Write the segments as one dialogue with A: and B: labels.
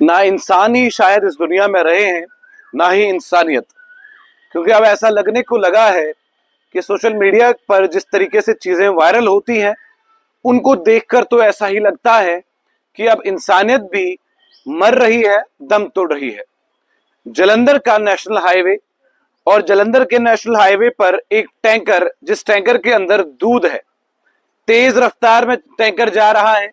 A: ना इंसान ही शायद इस दुनिया में रहे हैं, ना ही इंसानियत। क्योंकि अब ऐसा लगने को लगा है कि सोशल मीडिया पर जिस तरीके से चीजें वायरल होती हैं, उनको देखकर तो ऐसा ही लगता है कि अब इंसानियत भी मर रही है, दम तोड़ रही है। जालंधर का नेशनल हाईवे और जालंधर के नेशनल हाईवे पर एक टैंकर, जिस टैंकर के अंदर दूध है, तेज रफ्तार में टैंकर जा रहा है,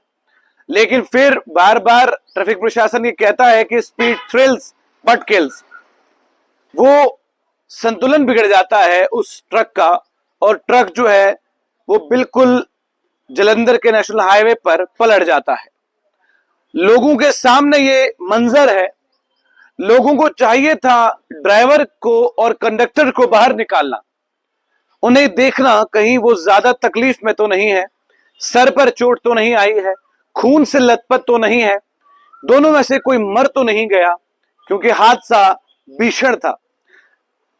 A: लेकिन फिर बार बार ट्रैफिक प्रशासन ये कहता है कि स्पीड थ्रिल्स बट किल्स। वो संतुलन बिगड़ जाता है उस ट्रक का, और ट्रक जो है वो बिल्कुल जालंधर के नेशनल हाईवे पर पलट जाता है। लोगों के सामने ये मंजर है। लोगों को चाहिए था ड्राइवर को और कंडक्टर को बाहर निकालना, उन्हें देखना कहीं वो ज्यादा तकलीफ में तो नहीं है, सर पर चोट तो नहीं आई है, खून से लथपथ तो नहीं है, दोनों में से कोई मर तो नहीं गया, क्योंकि हादसा भीषण था।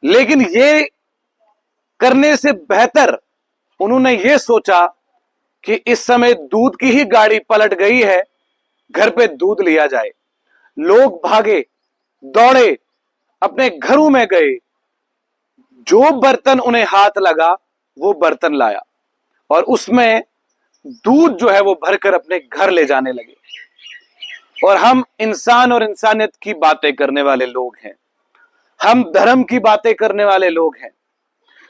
A: लेकिन ये करने से बेहतर उन्होंने ये सोचा कि इस समय दूध की ही गाड़ी पलट गई है, घर पे दूध लिया जाए। लोग भागे, दौड़े, अपने घरों में गए, जो बर्तन उन्हें हाथ लगा वो बर्तन लाया, और उसमें दूध जो है वो भरकर अपने घर ले जाने लगे। और हम इंसान और इंसानियत की बातें करने वाले लोग हैं, हम धर्म की बातें करने वाले लोग हैं,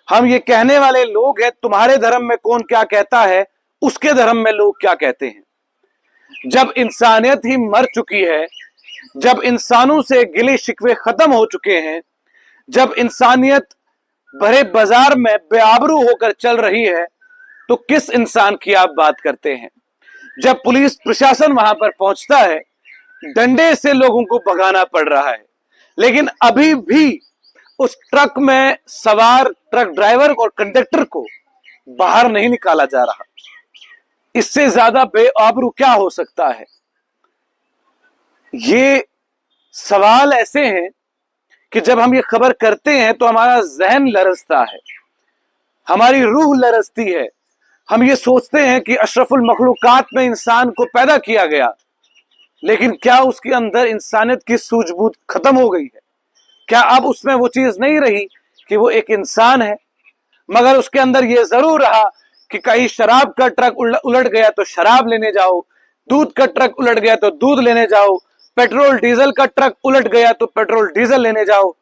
A: हम ये कहने वाले लोग हैं तुम्हारे धर्म में कौन क्या कहता है, उसके धर्म में लोग क्या कहते हैं। जब इंसानियत ही मर चुकी है, जब इंसानों से गिले शिकवे खत्म हो चुके हैं, जब इंसानियत भरे बाजार में बेआबरू होकर चल रही है, तो किस इंसान की आप बात करते हैं। जब पुलिस प्रशासन वहां पर पहुंचता है, डंडे से लोगों को भगाना पड़ रहा है, लेकिन अभी भी उस ट्रक में सवार ट्रक ड्राइवर और कंडक्टर को बाहर नहीं निकाला जा रहा। इससे ज्यादा बेआबरू क्या हो सकता है। ये सवाल ऐसे हैं कि जब हम ये खबर करते हैं तो हमारा जहन लरजता है, हमारी रूह लरजती है। हम ये सोचते हैं कि अशरफुल मखलूकात में इंसान को पैदा किया गया, लेकिन क्या उसके अंदर इंसानियत की सूझबूझ खत्म हो गई है? क्या अब उसमें वो चीज नहीं रही कि वो एक इंसान है? मगर उसके अंदर ये जरूर रहा कि कहीं शराब का ट्रक उलट गया तो शराब लेने जाओ, दूध का ट्रक उलट गया तो दूध लेने जाओ, पेट्रोल डीजल का ट्रक उलट गया तो पेट्रोल डीजल लेने जाओ।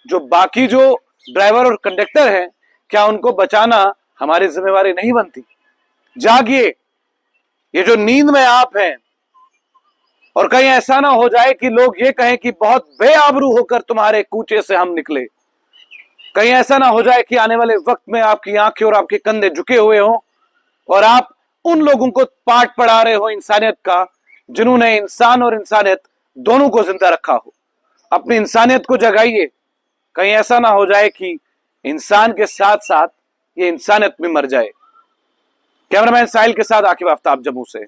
A: जो बाकी जो ड्राइवर और कंडक्टर हैं, क्या उनको बचाना हमारी जिम्मेवारी नहीं बनती? जागिए, ये जो नींद में आप हैं, और कहीं ऐसा ना हो जाए कि लोग ये कहें कि बहुत बेआबरू होकर तुम्हारे कूचे से हम निकले। कहीं ऐसा ना हो जाए कि आने वाले वक्त में आपकी आंखें और आपके कंधे झुके हुए हों और आप उन लोगों को पाठ पढ़ा रहे हो इंसानियत का, जिन्होंने इंसान और इंसानियत दोनों को जिंदा रखा हो। अपनी इंसानियत को जगाइए। कहीं ऐसा ना हो जाए कि इंसान के साथ साथ ये इंसानियत भी मर जाए। कैमरामैन साहिल के साथ आकिब आफ्ताब, जम्मू से।